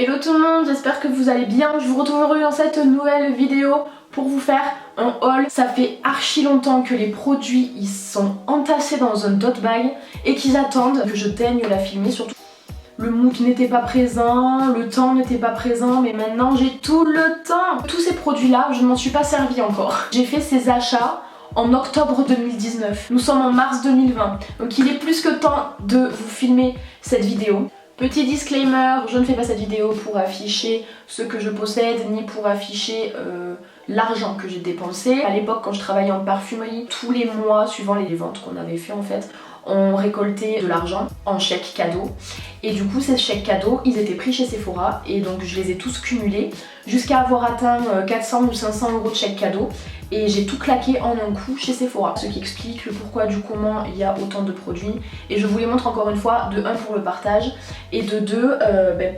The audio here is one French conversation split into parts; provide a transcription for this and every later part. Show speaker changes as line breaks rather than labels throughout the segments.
Hello tout le monde, j'espère que vous allez bien. Je vous retrouve aujourd'hui dans cette nouvelle vidéo pour vous faire un haul. Ça fait archi longtemps que les produits ils sont entassés dans un tote bag et qu'ils attendent que je daigne la filmer. Surtout le mood n'était pas présent, le temps n'était pas présent, mais maintenant j'ai tout le temps. Tous ces produits là, je ne m'en suis pas servi encore. J'ai fait ces achats en octobre 2019. Nous sommes en mars 2020, donc il est plus que temps de vous filmer cette vidéo. Petit disclaimer, je ne fais pas cette vidéo pour afficher ce que je possède, ni pour afficher l'argent que j'ai dépensé. À l'époque, quand je travaillais en parfumerie, tous les mois, suivant les ventes qu'on avait fait en fait, on récoltait de l'argent en chèques cadeaux. Et du coup, ces chèques cadeaux, ils étaient pris chez Sephora et donc je les ai tous cumulés jusqu'à avoir atteint 400 ou 500 euros de chèques cadeaux. Et j'ai tout claqué en un coup chez Sephora. Ce qui explique le pourquoi du comment il y a autant de produits. Et je vous les montre encore une fois, de 1 pour le partage et de 2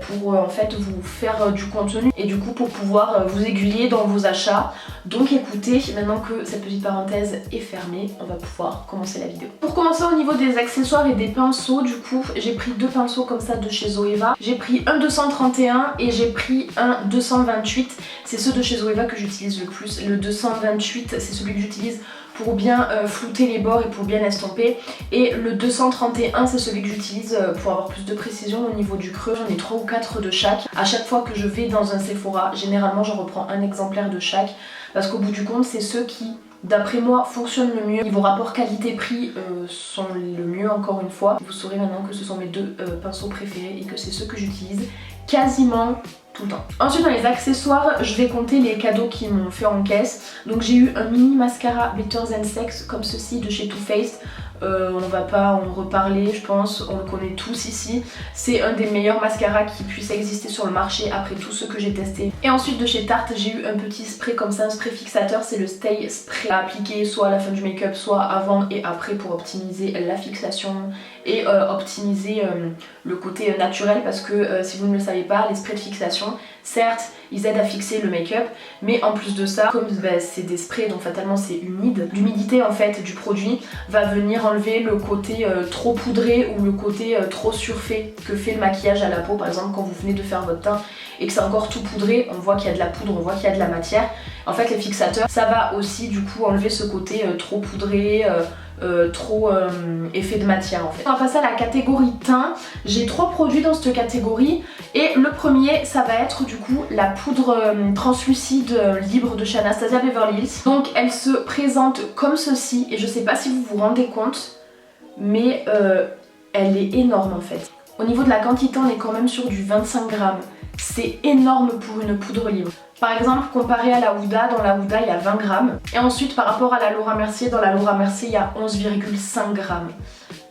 pour en fait vous faire du contenu et du coup pour pouvoir vous aiguiller dans vos achats. Donc écoutez, maintenant que cette petite parenthèse est fermée, on va pouvoir commencer la vidéo. Pour commencer au niveau des accessoires et des pinceaux, du coup j'ai pris 2 pinceaux comme ça de chez Zoeva. J'ai pris un 231 et j'ai pris un 228. C'est ceux de chez Zoeva que j'utilise le plus. Le 228 c'est celui que j'utilise pour bien flouter les bords et pour bien estomper, et le 231 c'est celui que j'utilise pour avoir plus de précision au niveau du creux. J'en ai 3 ou 4 de chaque. À chaque fois que je vais dans un Sephora, généralement j'en reprends un exemplaire de chaque parce qu'au bout du compte c'est ceux qui d'après moi fonctionnent le mieux. Niveau rapport qualité-prix sont le mieux encore une fois. Vous saurez maintenant que ce sont mes 2 pinceaux préférés et que c'est ceux que j'utilise quasiment tout le temps. Ensuite dans les accessoires, je vais compter les cadeaux qu'ils m'ont fait en caisse. Donc j'ai eu un mini mascara Glitters and Sex comme ceci de chez Too Faced. On va pas en reparler, je pense, on le connaît tous ici. C'est un des meilleurs mascaras qui puisse exister sur le marché après tous ceux que j'ai testés. Et ensuite de chez Tarte, j'ai eu un petit spray comme ça, un spray fixateur, c'est le Stay Spray à appliquer soit à la fin du make-up, soit avant et après pour optimiser la fixation et optimiser le côté naturel parce que si vous ne le savez pas, les sprays de fixation, certes ils aident à fixer le make-up, mais en plus de ça, comme c'est des sprays donc fatalement c'est humide, l'humidité en fait du produit va venir enlever le côté trop poudré ou le côté trop surfait que fait le maquillage à la peau. Par exemple quand vous venez de faire votre teint et que c'est encore tout poudré, on voit qu'il y a de la poudre, on voit qu'il y a de la matière. En fait les fixateurs ça va aussi du coup enlever ce côté trop poudré, trop effet de matière en fait. On va passer à la catégorie teint. J'ai 3 produits dans cette catégorie et le premier ça va être du coup la poudre translucide libre de chez Anastasia Beverly Hills. Donc elle se présente comme ceci et je sais pas si vous vous rendez compte mais elle est énorme en fait. Au niveau de la quantité on est quand même sur du 25 grammes. C'est énorme pour une poudre libre. Par exemple, comparé à la Huda, dans la Huda il y a 20 grammes. Et ensuite par rapport à la Laura Mercier, dans la Laura Mercier il y a 11,5 grammes.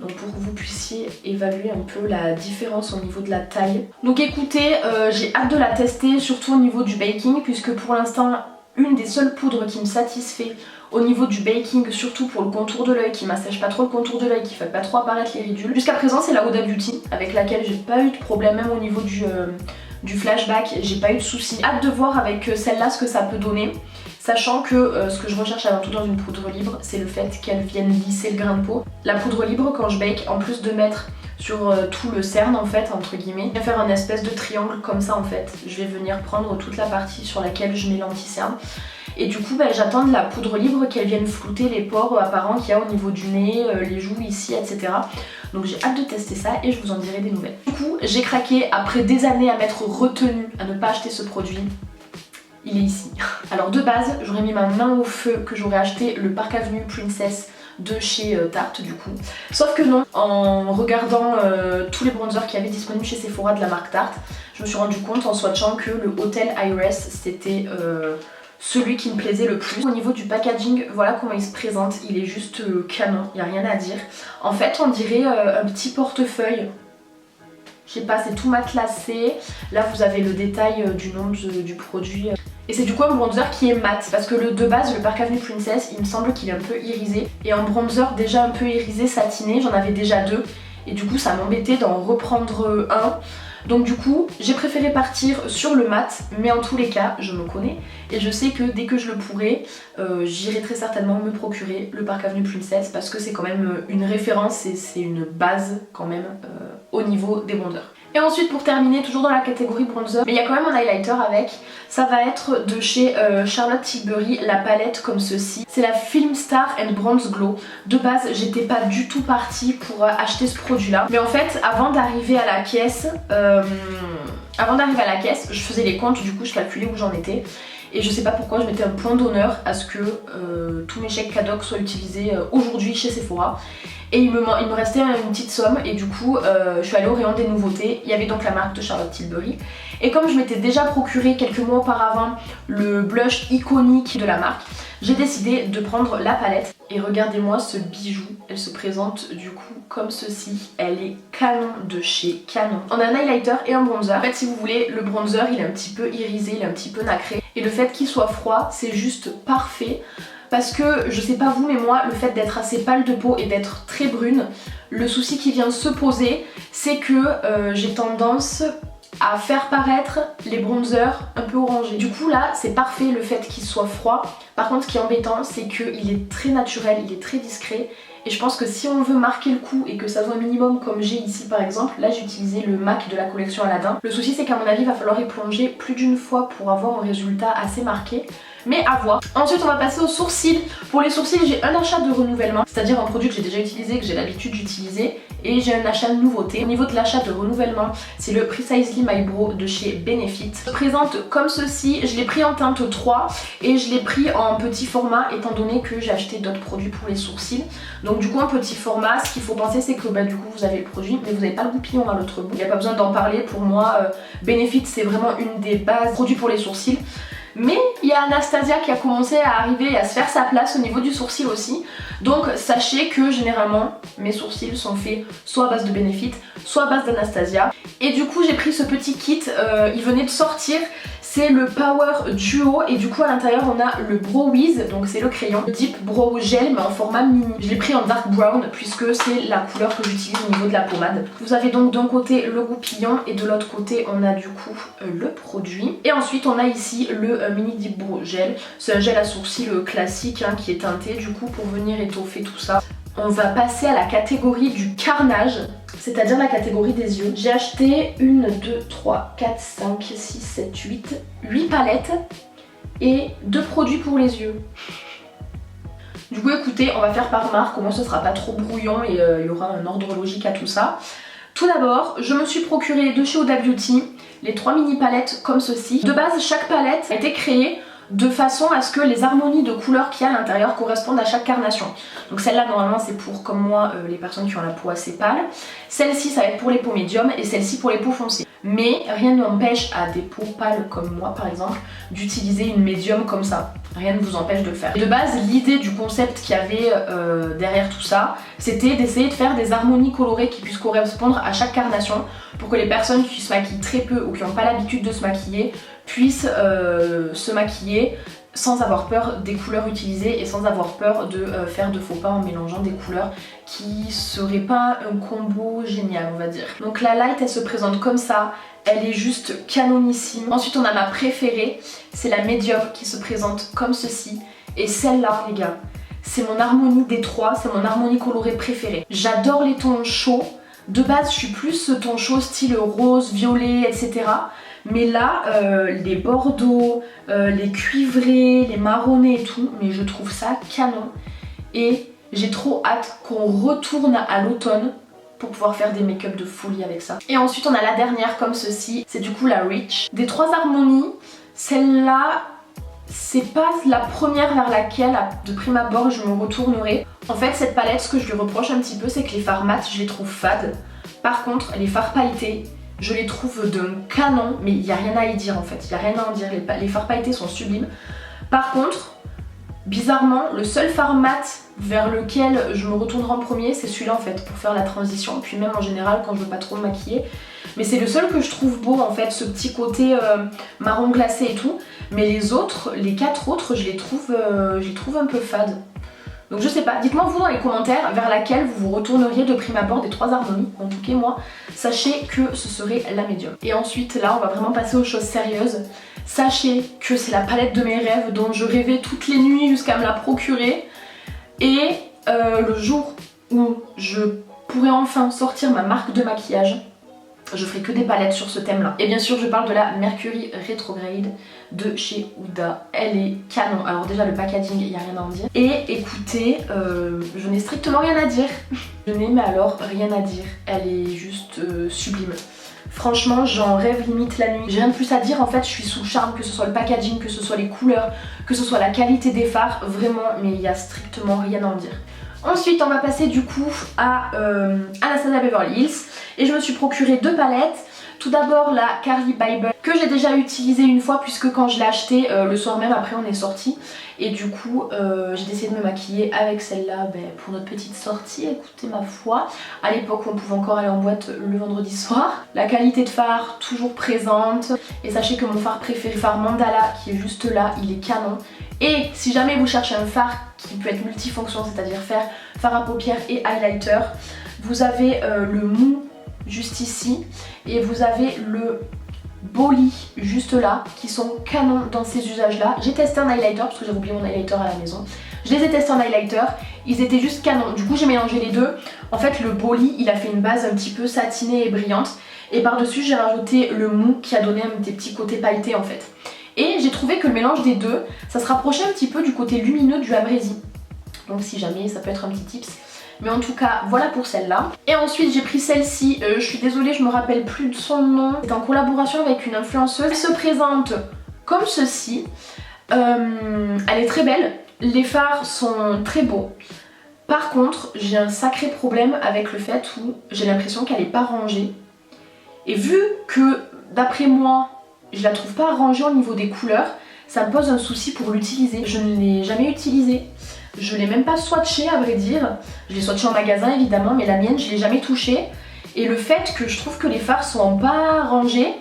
Donc pour que vous puissiez évaluer un peu la différence au niveau de la taille. Donc écoutez, j'ai hâte de la tester, surtout au niveau du baking, puisque pour l'instant, une des seules poudres qui me satisfait au niveau du baking, surtout pour le contour de l'œil, qui m'assèche pas trop le contour de l'œil, qui fait pas trop apparaître les ridules. Jusqu'à présent c'est la Huda Beauty, avec laquelle j'ai pas eu de problème, même au niveau du flashback, j'ai pas eu de soucis. Hâte de voir avec celle-là ce que ça peut donner, sachant que ce que je recherche avant tout dans une poudre libre, c'est le fait qu'elle vienne lisser le grain de peau. La poudre libre, quand je bake, en plus de mettre sur tout le cerne en fait, entre guillemets, je vais faire un espèce de triangle comme ça en fait. Je vais venir prendre toute la partie sur laquelle je mets l'anti-cerne. Et du coup j'attends de la poudre libre qu'elle vienne flouter les pores apparents qu'il y a au niveau du nez, les joues ici, etc. Donc j'ai hâte de tester ça et je vous en dirai des nouvelles. Du coup j'ai craqué après des années à m'être retenue à ne pas acheter ce produit. Il est ici. Alors de base j'aurais mis ma main au feu que j'aurais acheté le Park Avenue Princess de chez Tarte du coup. Sauf que non, en regardant tous les bronzers qu'il y avait disponibles chez Sephora de la marque Tarte, je me suis rendu compte en swatchant que le Hotel Iris c'était celui qui me plaisait le plus. Au niveau du packaging, voilà comment il se présente, il est juste canon, il n'y a rien à dire. En fait on dirait un petit portefeuille, je sais pas, c'est tout matelassé. Là vous avez le détail du nom du produit. Et c'est du coup un bronzer qui est mat, parce que de base le Park Avenue Princess il me semble qu'il est un peu irisé. Et un bronzer déjà un peu irisé, satiné, j'en avais déjà 2. Et du coup ça m'embêtait d'en reprendre un. Donc du coup j'ai préféré partir sur le mat, mais en tous les cas je me connais et je sais que dès que je le pourrai j'irai très certainement me procurer le Park Avenue Princess parce que c'est quand même une référence et c'est une base quand même au niveau des bronzers. Et ensuite pour terminer, toujours dans la catégorie bronzer, mais il y a quand même un highlighter avec, ça va être de chez Charlotte Tilbury, la palette comme ceci. C'est la Film Star and Bronze Glow. De base j'étais pas du tout partie pour acheter ce produit là, mais en fait avant d'arriver à la caisse, je faisais les comptes, du coup je calculais où j'en étais. Et je sais pas pourquoi je mettais un point d'honneur à ce que tous mes chèques cadeaux soient utilisés aujourd'hui chez Sephora. Et il me restait une petite somme et du coup je suis allée au rayon des nouveautés. Il y avait donc la marque de Charlotte Tilbury. Et comme je m'étais déjà procuré quelques mois auparavant le blush iconique de la marque, j'ai décidé de prendre la palette. Et regardez-moi ce bijou, elle se présente du coup comme ceci. Elle est canon de chez Canon. On a un highlighter et un bronzer. En fait si vous voulez, le bronzer il est un petit peu irisé, il est un petit peu nacré. Et le fait qu'il soit froid, c'est juste parfait. Parce que, je sais pas vous, mais moi, le fait d'être assez pâle de peau et d'être très brune, le souci qui vient se poser, c'est que j'ai tendance à faire paraître les bronzers un peu orangés. Du coup là, c'est parfait le fait qu'il soit froid. Par contre, ce qui est embêtant, c'est qu'il est très naturel, il est très discret. Et je pense que si on veut marquer le coup et que ça soit minimum comme j'ai ici par exemple, là j'ai utilisé le MAC de la collection Aladdin. Le souci c'est qu'à mon avis il va falloir y plonger plus d'une fois pour avoir un résultat assez marqué. Mais à voir. Ensuite on va passer aux sourcils. Pour les sourcils j'ai un achat de renouvellement, c'est-à-dire un produit que j'ai déjà utilisé, que j'ai l'habitude d'utiliser, et j'ai un achat de nouveauté. Au niveau de l'achat de renouvellement, c'est le Precisely My Brow de chez Benefit. Je présente comme ceci, je l'ai pris en teinte 3 et je l'ai pris en petit format étant donné que j'ai acheté d'autres produits pour les sourcils. Donc du coup en petit format, ce qu'il faut penser c'est que du coup vous avez le produit mais vous n'avez pas le goupillon à l'autre bout. Il n'y a pas besoin d'en parler, pour moi Benefit c'est vraiment une des bases produits pour les sourcils. Mais il y a Anastasia qui a commencé à arriver et à se faire sa place au niveau du sourcil aussi. Donc sachez que généralement mes sourcils sont faits soit à base de Benefit, soit à base d'Anastasia. Et du coup j'ai pris ce petit kit, il venait de sortir. C'est le Power Duo et du coup à l'intérieur on a le Brow Wiz, donc c'est le crayon Deep Brow Gel mais en format mini. Je l'ai pris en dark brown puisque c'est la couleur que j'utilise au niveau de la pommade. Vous avez donc d'un côté le goupillon et de l'autre côté on a du coup le produit. Et ensuite on a ici le mini Deep Brow Gel. C'est un gel à sourcils classique qui est teinté du coup pour venir étoffer tout ça. On va passer à la catégorie du carnage, c'est-à-dire la catégorie des yeux. J'ai acheté 1, 2, 3, 4, 5, 6, 7, 8 palettes et 2 produits pour les yeux. Du coup écoutez, on va faire par marque, au moins ce sera pas trop brouillon et il y aura un ordre logique à tout ça. Tout d'abord, je me suis procuré de chez Huda Beauty les 3 mini palettes comme ceci. De base, chaque palette a été créée de façon à ce que les harmonies de couleurs qu'il y a à l'intérieur correspondent à chaque carnation. Donc celle-là normalement c'est pour, comme moi, les personnes qui ont la peau assez pâle. Celle-ci ça va être pour les peaux médiums et celle-ci pour les peaux foncées. Mais rien n'empêche à des peaux pâles comme moi par exemple d'utiliser une médium comme ça. Rien ne vous empêche de le faire. De base, l'idée du concept qu'il y avait derrière tout ça, c'était d'essayer de faire des harmonies colorées qui puissent correspondre à chaque carnation pour que les personnes qui se maquillent très peu ou qui n'ont pas l'habitude de se maquiller puissent se maquiller sans avoir peur des couleurs utilisées et sans avoir peur de faire de faux pas en mélangeant des couleurs qui seraient pas un combo génial on va dire. Donc la light elle se présente comme ça, elle est juste canonissime. Ensuite on a ma préférée, c'est la médium qui se présente comme ceci et celle-là les gars, c'est mon harmonie des 3, c'est mon harmonie colorée préférée. J'adore les tons chauds, de base je suis plus ce ton chaud style rose, violet etc. Mais là, les bordeaux, les cuivrés, les marronnés et tout, mais je trouve ça canon. Et j'ai trop hâte qu'on retourne à l'automne pour pouvoir faire des make-up de folie avec ça. Et ensuite on a la dernière comme ceci, c'est du coup la Rich. Des 3 harmonies, celle-là, c'est pas la première vers laquelle de prime abord je me retournerai. En fait cette palette, ce que je lui reproche un petit peu, c'est que les fards mat, je les trouve fades. Par contre, les fards pailletés, je les trouve d'un canon, mais il n'y a rien à y dire en fait, il n'y a rien à en dire, les fards pailletés sont sublimes. Par contre, bizarrement, le seul fard mat vers lequel je me retournerai en premier, c'est celui-là en fait, pour faire la transition, puis même en général quand je veux pas trop me maquiller. Mais c'est le seul que je trouve beau en fait, ce petit côté marron glacé et tout. Mais les autres, les 4 autres, je les trouve un peu fades. Donc je sais pas, dites-moi vous dans les commentaires vers laquelle vous vous retourneriez de prime abord des 3 harmonies. En tout cas moi, sachez que ce serait la médium. Et ensuite là on va vraiment passer aux choses sérieuses. Sachez que c'est la palette de mes rêves dont je rêvais toutes les nuits jusqu'à me la procurer. Et le jour où je pourrai enfin sortir ma marque de maquillage, je ferai que des palettes sur ce thème là. Et bien sûr je parle de la Mercury Retrograde de chez Huda. Elle est canon. Alors déjà le packaging, il n'y a rien à en dire. Et écoutez, je n'ai strictement rien à dire. Je n'ai mais alors rien à dire. Elle est juste sublime. Franchement j'en rêve limite la nuit. J'ai rien de plus à dire en fait, je suis sous le charme, que ce soit le packaging, que ce soit les couleurs, que ce soit la qualité des fards, vraiment, mais il n'y a strictement rien à en dire. Ensuite on va passer du coup à Anastasia Beverly Hills et je me suis procuré 2 palettes. Tout d'abord la Carly Bible que j'ai déjà utilisée une fois puisque quand je l'ai achetée le soir même après on est sorti. Et du coup j'ai décidé de me maquiller avec celle-là pour notre petite sortie, écoutez ma foi. À l'époque où on pouvait encore aller en boîte le vendredi soir. La qualité de fard toujours présente. Et sachez que mon fard préféré, fard Mandala qui est juste là, il est canon. Et si jamais vous cherchez un fard qui peut être multifonction, c'est-à-dire faire fard à paupières et highlighter, vous avez le mou juste ici et vous avez le Boli juste là qui sont canons dans ces usages là. J'ai testé un highlighter parce que j'avais oublié mon highlighter à la maison. Je les ai testés en highlighter, ils étaient juste canons. Du coup j'ai mélangé les deux. En fait le Boli il a fait une base un petit peu satinée et brillante et par dessus j'ai rajouté le mou qui a donné des petits côtés pailletés en fait. Et j'ai trouvé que le mélange des deux ça se rapprochait un petit peu du côté lumineux du Amrézy. Donc si jamais ça peut être un petit tips. Mais en tout cas voilà pour celle-là. Et ensuite j'ai pris celle-ci, je suis désolée je me rappelle plus de son nom. C'est en collaboration avec une influenceuse. Elle se présente comme ceci. Elle est très belle, les fards sont très beaux. Par contre j'ai un sacré problème avec le fait où j'ai l'impression qu'elle n'est pas rangée. Et vu que d'après moi je la trouve pas rangée au niveau des couleurs, ça me pose un souci pour l'utiliser. Je ne l'ai jamais utilisée. Je l'ai même pas swatchée à vrai dire. Je l'ai swatchée en magasin évidemment, mais la mienne je l'ai jamais touchée. Et le fait que je trouve que les fards sont pas rangés,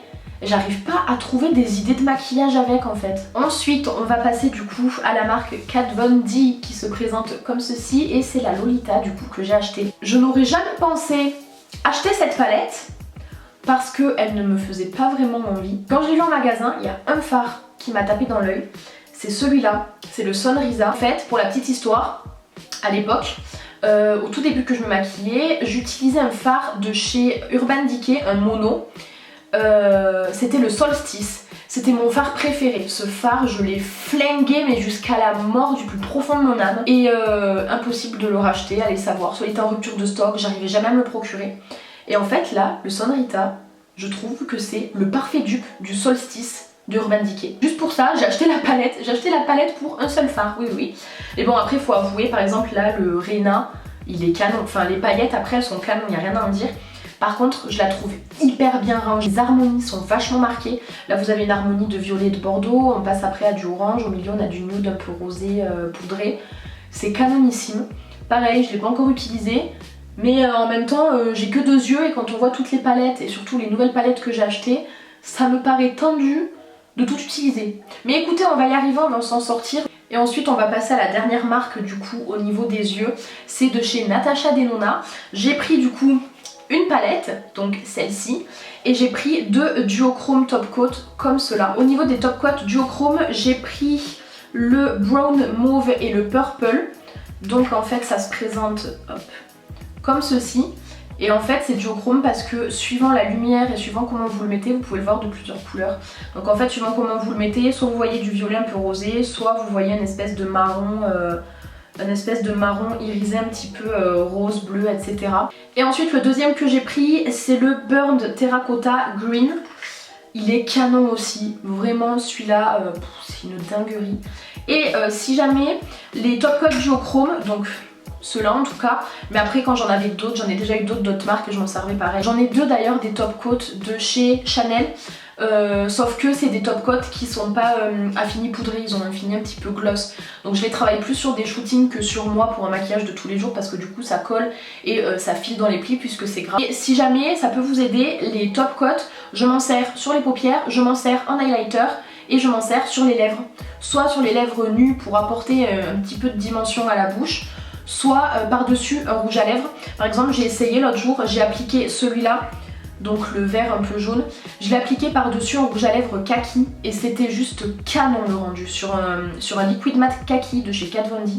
j'arrive pas à trouver des idées de maquillage avec en fait. Ensuite on va passer du coup à la marque Kat Von D qui se présente comme ceci et c'est la Lolita du coup que j'ai achetée. Je n'aurais jamais pensé acheter cette palette parce qu'elle ne me faisait pas vraiment envie. Quand je l'ai vu en magasin, il y a un fard qui m'a tapé dans l'œil. C'est celui-là, c'est le Sonrisa. En fait, pour la petite histoire, à l'époque, au tout début que je me maquillais, j'utilisais un fard de chez Urban Decay, un mono. C'était le Solstice. C'était mon fard préféré. Ce fard, je l'ai flingué mais jusqu'à la mort du plus profond de mon âme. Et impossible de le racheter, allez savoir. Soit il était en rupture de stock, j'arrivais jamais à me le procurer. Et en fait là, le Sonrita, je trouve que c'est le parfait dupe du Solstice de Urban Decay. Juste pour ça, j'ai acheté la palette. J'ai acheté la palette pour un seul fard, oui. Et bon après faut avouer, par exemple là le Rena, il est canon. Enfin les paillettes après elles sont canon, il n'y a rien à en dire. Par contre je la trouve hyper bien rangée. Les harmonies sont vachement marquées. Là vous avez une harmonie de violet et de bordeaux. On passe après à du orange. Au milieu on a du nude un peu rosé poudré. C'est canonissime. Pareil, je l'ai pas encore utilisé. Mais en même temps j'ai que 2 yeux et quand on voit toutes les palettes et surtout les nouvelles palettes que j'ai achetées, ça me paraît tendu de tout utiliser. Mais écoutez, on va y arriver, on va s'en sortir. Et ensuite on va passer à la dernière marque du coup au niveau des yeux. C'est de chez Natasha Denona. J'ai pris du coup une palette, donc celle-ci. Et j'ai pris 2 duochrome top coat comme cela. Au niveau des top coat duochrome, j'ai pris le brown mauve et le purple. Donc en fait ça se présente comme ceci. Et en fait c'est duochrome parce que suivant la lumière et suivant comment vous le mettez, vous pouvez le voir de plusieurs couleurs. Donc en fait suivant comment vous le mettez, soit vous voyez du violet un peu rosé, soit vous voyez une espèce de marron, irisé un petit peu rose, bleu, etc. Et ensuite le deuxième que j'ai pris c'est le Burned Terracotta Green. Il est canon aussi, vraiment celui-là c'est une dinguerie. Et si jamais les top coat duochrome, donc ceux-là en tout cas, mais après quand j'en avais d'autres, j'en ai déjà eu d'autres marques et je m'en servais pareil. J'en ai 2 d'ailleurs des top coat de chez Chanel, sauf que c'est des top coat qui sont pas affinis poudrés, ils ont un fini un petit peu gloss. Donc je les travaille plus sur des shootings que sur moi pour un maquillage de tous les jours parce que du coup ça colle et ça file dans les plis puisque c'est gras. Et si jamais ça peut vous aider, les top coat, je m'en sers sur les paupières, je m'en sers en highlighter et je m'en sers sur les lèvres. Soit sur les lèvres nues pour apporter un petit peu de dimension à la bouche, soit par-dessus un rouge à lèvres. Par exemple j'ai essayé l'autre jour, j'ai appliqué celui-là, donc le vert un peu jaune, je l'ai appliqué par-dessus un rouge à lèvres kaki et c'était juste canon le rendu. Sur un liquid matte kaki de chez Kat Von D,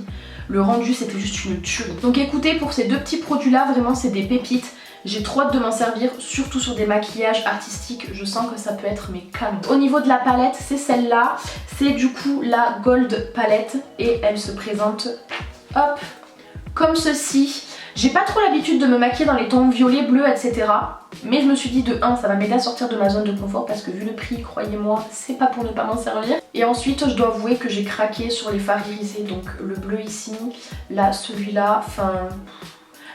le rendu c'était juste une tuerie. Donc écoutez, pour ces 2 petits produits là, vraiment c'est des pépites. J'ai trop hâte de m'en servir, surtout sur des maquillages artistiques, je sens que ça peut être mes canons. Au niveau de la palette, c'est celle-là, c'est du coup la Gold Palette et elle se présente, hop, comme ceci. J'ai pas trop l'habitude de me maquiller dans les tons violets, bleus, etc. Mais je me suis dit de 1, ça va m'aider à sortir de ma zone de confort parce que vu le prix, croyez-moi, c'est pas pour ne pas m'en servir. Et ensuite, je dois avouer que j'ai craqué sur les fards irisés, donc le bleu ici, là, celui-là, enfin...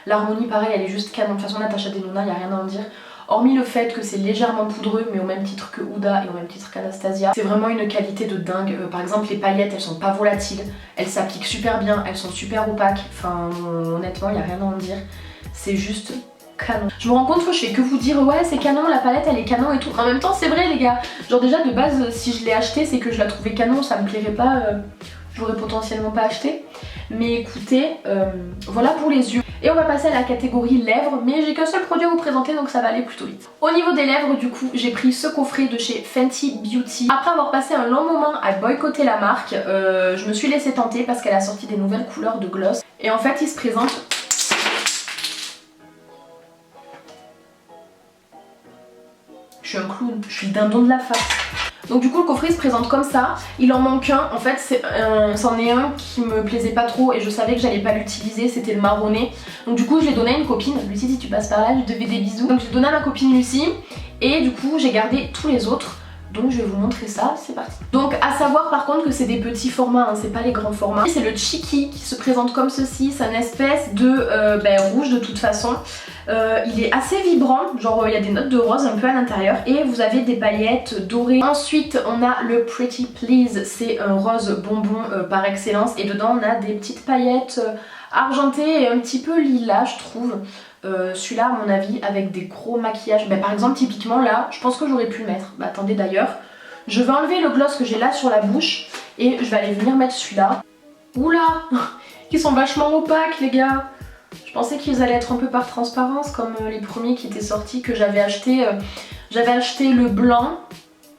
L'harmonie, pareil, elle est juste canon. De toute façon, Natasha Denona, il n'y a rien à en dire. Hormis le fait que c'est légèrement poudreux, mais au même titre que Huda et au même titre qu'Anastasia. C'est vraiment une qualité de dingue. Par exemple, les paillettes, elles sont pas volatiles. Elles s'appliquent super bien, elles sont super opaques. Enfin, honnêtement, il n'y a rien à en dire. C'est juste canon. Je me rends compte que je fais que vous dire ouais c'est canon, la palette elle est canon et tout. En même temps c'est vrai les gars. Genre déjà de base si je l'ai acheté c'est que je la trouvais canon, ça me plairait pas, j'aurais potentiellement pas acheté. Mais écoutez, voilà pour les yeux. Et on va passer à la catégorie lèvres, mais j'ai qu'un seul produit à vous présenter donc ça va aller plutôt vite. Au niveau des lèvres du coup j'ai pris ce coffret de chez Fenty Beauty. Après avoir passé un long moment à boycotter la marque, je me suis laissée tenter parce qu'elle a sorti des nouvelles couleurs de gloss. Et en fait il se présente... Je suis un clown, je suis le dindon de la face. Donc du coup le coffret se présente comme ça, il en manque un, en fait c'en est un qui me plaisait pas trop et je savais que j'allais pas l'utiliser, c'était le marronné. Donc du coup je l'ai donné à une copine, Lucie si tu passes par là je te fais des bisous. Donc je l'ai donné à ma copine Lucie et du coup j'ai gardé tous les autres. Donc je vais vous montrer ça, c'est parti. Donc à savoir par contre que c'est des petits formats, hein, c'est pas les grands formats. C'est le Cheeky qui se présente comme ceci, c'est une espèce de rouge de toute façon. Il est assez vibrant, genre il y a des notes de rose un peu à l'intérieur et vous avez des paillettes dorées. Ensuite on a le Pretty Please, c'est un rose bonbon par excellence et dedans on a des petites paillettes argentées et un petit peu lilas je trouve. Celui-là à mon avis avec des gros maquillages, par exemple typiquement là je pense que j'aurais pu le mettre. Attendez d'ailleurs, je vais enlever le gloss que j'ai là sur la bouche et je vais aller venir mettre celui-là. Oula, ils sont vachement opaques les gars. Je pensais qu'ils allaient être un peu par transparence comme les premiers qui étaient sortis que j'avais acheté. J'avais acheté le blanc,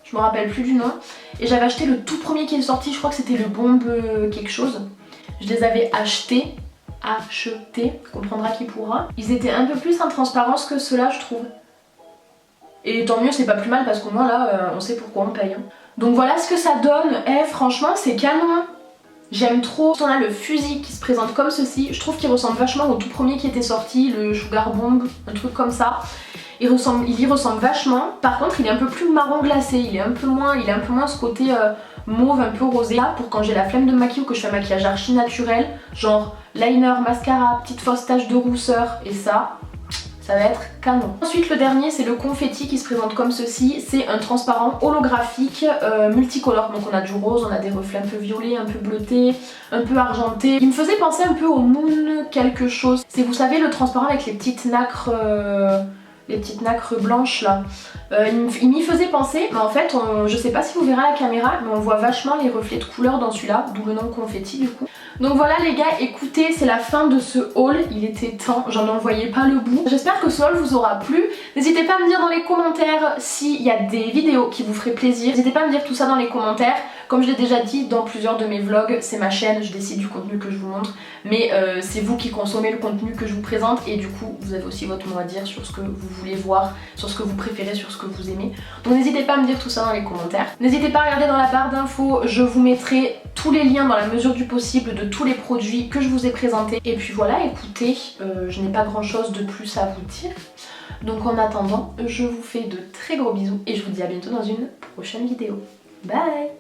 je me rappelle plus du nom, et j'avais acheté le tout premier qui est sorti, je crois que c'était le bombe quelque chose. Je les avais achetés, comprendra qui pourra. Ils étaient un peu plus en transparence que ceux-là je trouve. Et tant mieux, c'est pas plus mal parce qu'au moins là on sait pourquoi on paye. Hein. Donc voilà ce que ça donne. Franchement c'est canon. J'aime trop. On a le fusil qui se présente comme ceci. Je trouve qu'il ressemble vachement au tout premier qui était sorti, le Sugar Bomb, un truc comme ça. Il y ressemble vachement. Par contre il est un peu plus marron glacé, il est un peu moins ce côté mauve, un peu rosé. Là pour quand j'ai la flemme de me maquiller ou que je fais un maquillage archi naturel, genre liner, mascara, petite fausse tache de rousseur et ça va être canon. Ensuite le dernier c'est le confetti qui se présente comme ceci, c'est un transparent holographique multicolore, donc on a du rose, on a des reflets un peu violets, un peu bleutés, un peu argentés. Il me faisait penser un peu au Moon quelque chose, c'est vous savez le transparent avec les petites nacres blanches là. Il m'y faisait penser, mais en fait je sais pas si vous verrez à la caméra, mais on voit vachement les reflets de couleur dans celui-là, d'où le nom confetti du coup. Donc voilà les gars, écoutez, c'est la fin de ce haul, il était temps, j'en envoyais pas le bout. J'espère que ce haul vous aura plu. N'hésitez pas à me dire dans les commentaires s'il y a des vidéos qui vous feraient plaisir. N'hésitez pas à me dire tout ça dans les commentaires. Comme je l'ai déjà dit dans plusieurs de mes vlogs, c'est ma chaîne, je décide du contenu que je vous montre. Mais c'est vous qui consommez le contenu que je vous présente et du coup vous avez aussi votre mot à dire sur ce que vous voulez voir, sur ce que vous préférez, sur ce que vous aimez. Donc n'hésitez pas à me dire tout ça dans les commentaires. N'hésitez pas à regarder dans la barre d'infos, je vous mettrai tous les liens dans la mesure du possible de tous les produits que je vous ai présentés. Et puis voilà, écoutez, je n'ai pas grand chose de plus à vous dire. Donc en attendant, je vous fais de très gros bisous et je vous dis à bientôt dans une prochaine vidéo. Bye!